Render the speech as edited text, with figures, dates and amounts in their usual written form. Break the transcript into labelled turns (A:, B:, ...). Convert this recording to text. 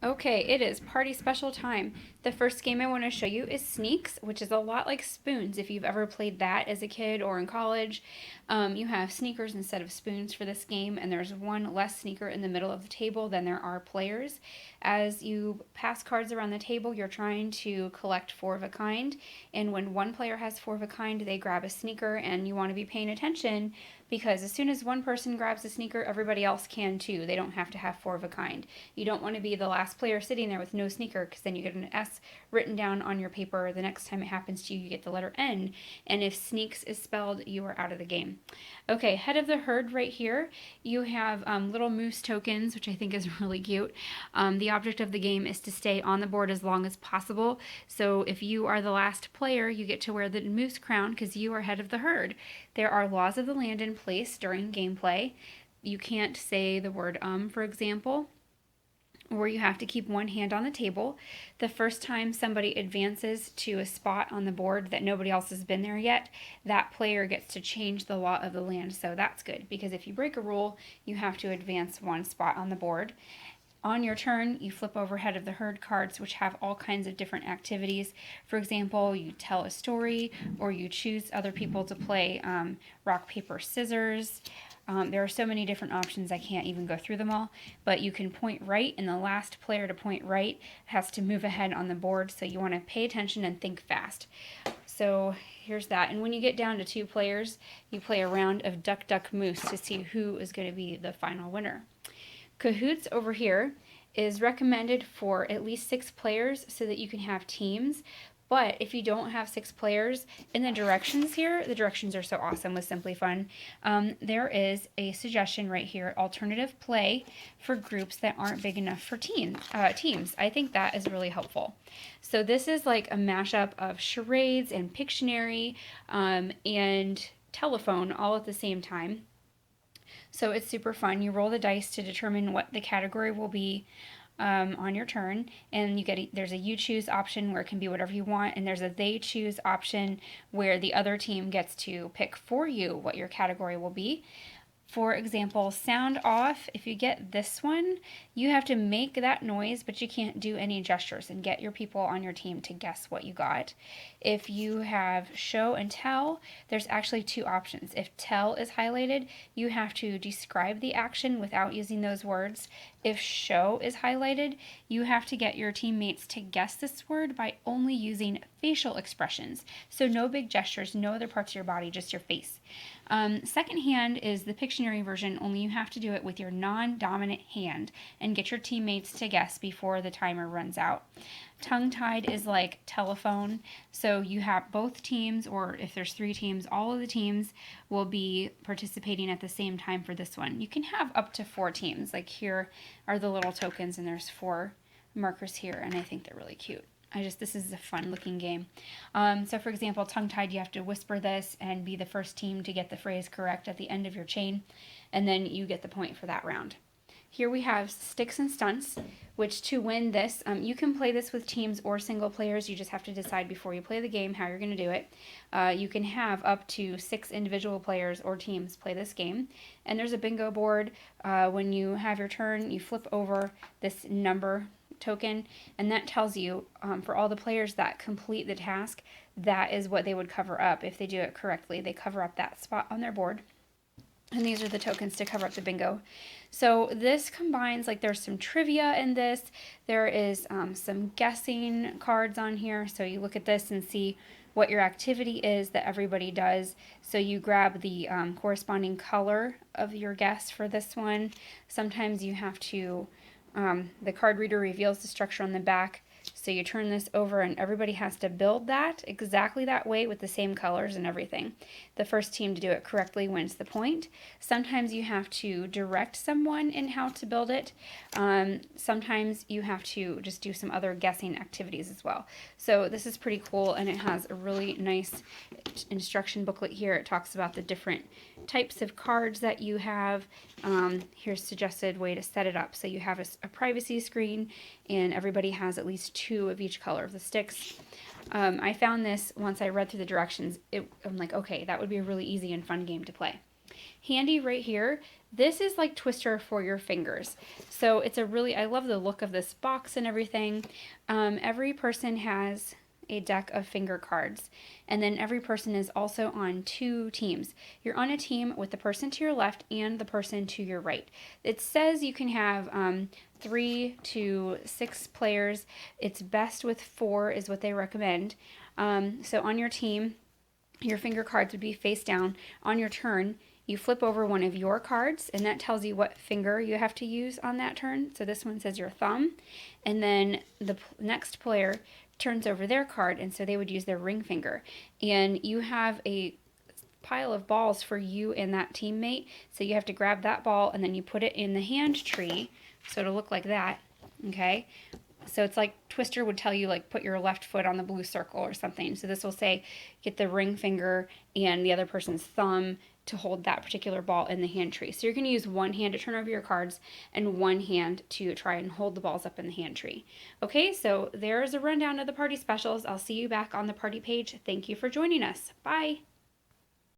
A: Okay, it is party special time. The first game I want to show you is Sneaks, which is a lot like Spoons. If you've ever played that as a kid or in college, you have sneakers instead of spoons for this game, and there's one less sneaker in the middle of the table than there are players. As you pass cards around the table, you're trying to collect four of a kind, and when one player has four of a kind, they grab a sneaker, and you want to be paying attention because as soon as one person grabs a sneaker, everybody else can too. They don't have to have four of a kind. You don't want to be the last player sitting there with no sneaker because then you get an S written down on your paper. The next time it happens to you, you get the letter N. And if Sneaks is spelled, you are out of the game. Okay, head of the herd right here, you have little moose tokens, which I think is really cute. The object of the game is to stay on the board as long as possible. So if you are the last player, you get to wear the moose crown because you are head of the herd. There are laws of the land in place during gameplay. You can't say the word for example, or you have to keep one hand on the table. The first time somebody advances to a spot on the board that nobody else has been there yet, that player gets to change the law of the land. So that's good because if you break a rule, you have to advance one spot on the board. On your turn, you flip over head of the herd cards, which have all kinds of different activities. For example, you tell a story, or you choose other people to play rock, paper, scissors. There are so many different options, I can't even go through them all. But you can point right, and the last player to point right has to move ahead on the board. So you want to pay attention and think fast. So here's that. And when you get down to two players, you play a round of Duck, Duck, Moose to see who is going to be the final winner. Cahoots over here is recommended for at least 6 players so that you can have teams. But if you don't have 6 players, in the directions here, the directions are so awesome with Simply Fun. There is a suggestion right here, alternative play for groups that aren't big enough for teams. I think that is really helpful. So this is like a mashup of charades and Pictionary and telephone all at the same time. So it's super fun. You roll the dice to determine what the category will be on your turn, and there's a you choose option where it can be whatever you want, and there's a they choose option where the other team gets to pick for you what your category will be. For example, sound off, if you get this one, you have to make that noise, but you can't do any gestures and get your people on your team to guess what you got. If you have show and tell, there's actually 2 options. If tell is highlighted, you have to describe the action without using those words. If show is highlighted, you have to get your teammates to guess this word by only using facial expressions. So no big gestures, no other parts of your body, just your face. Second hand is the Pictionary version, only you have to do it with your non-dominant hand and get your teammates to guess before the timer runs out. Tongue-tied is like telephone, so you have both teams, or if there's 3 teams, all of the teams will be participating at the same time for this one. You can have up to 4 teams, like here are the little tokens and there's 4 markers here, and I think they're really cute. This is a fun looking game. So for example, tongue-tied, you have to whisper this and be the first team to get the phrase correct at the end of your chain, and then you get the point for that round. Here we have sticks and stunts, which to win this, you can play this with teams or single players. You just have to decide before you play the game how you're going to do it. You can have up to 6 individual players or teams play this game. And there's a bingo board. When you have your turn, you flip over this number token, and that tells you for all the players that complete the task, that is what they would cover up. If they do it correctly, they cover up that spot on their board. And these are the tokens to cover up the bingo. So this combines, like there's some trivia in this. There is some guessing cards on here. So you look at this and see what your activity is that everybody does. So you grab the corresponding color of your guess for this one. Sometimes you have to, the card reader reveals the structure on the back. So you turn this over and everybody has to build that exactly that way with the same colors and everything. The first team to do it correctly wins the point. Sometimes you have to direct someone in how to build it. Sometimes you have to just do some other guessing activities as well. So this is pretty cool, and it has a really nice instruction booklet here. It talks about the different types of cards that you have. Here's suggested way to set it up. So you have a privacy screen, and everybody has at least 2 of each color of the sticks. I found this once I read through the directions. I'm like, okay, that would be a really easy and fun game to play. handy right here, this is like Twister for your fingers. So it's a really, I love the look of this box and everything. Every person has a deck of finger cards, and then every person is also on two teams. You're on a team with the person to your left and the person to your right. It says you can have 3 to 6 players. It's best with 4 is what they recommend. So on your team, your finger cards would be face down. On your turn, you flip over one of your cards, and that tells you what finger you have to use on that turn. So this one says your thumb, and then the next player turns over their card, and so they would use their ring finger. And you have a pile of balls for you and that teammate, so you have to grab that ball, and then you put it in the hand tree, so it'll look like that, okay? So it's like Twister would tell you, like, put your left foot on the blue circle or something. So this will say, get the ring finger and the other person's thumb to hold that particular ball in the hand tree. So you're going to use one hand to turn over your cards and one hand to try and hold the balls up in the hand tree. Okay, so there's a rundown of the party specials. I'll see you back on the party page. Thank you for joining us. Bye.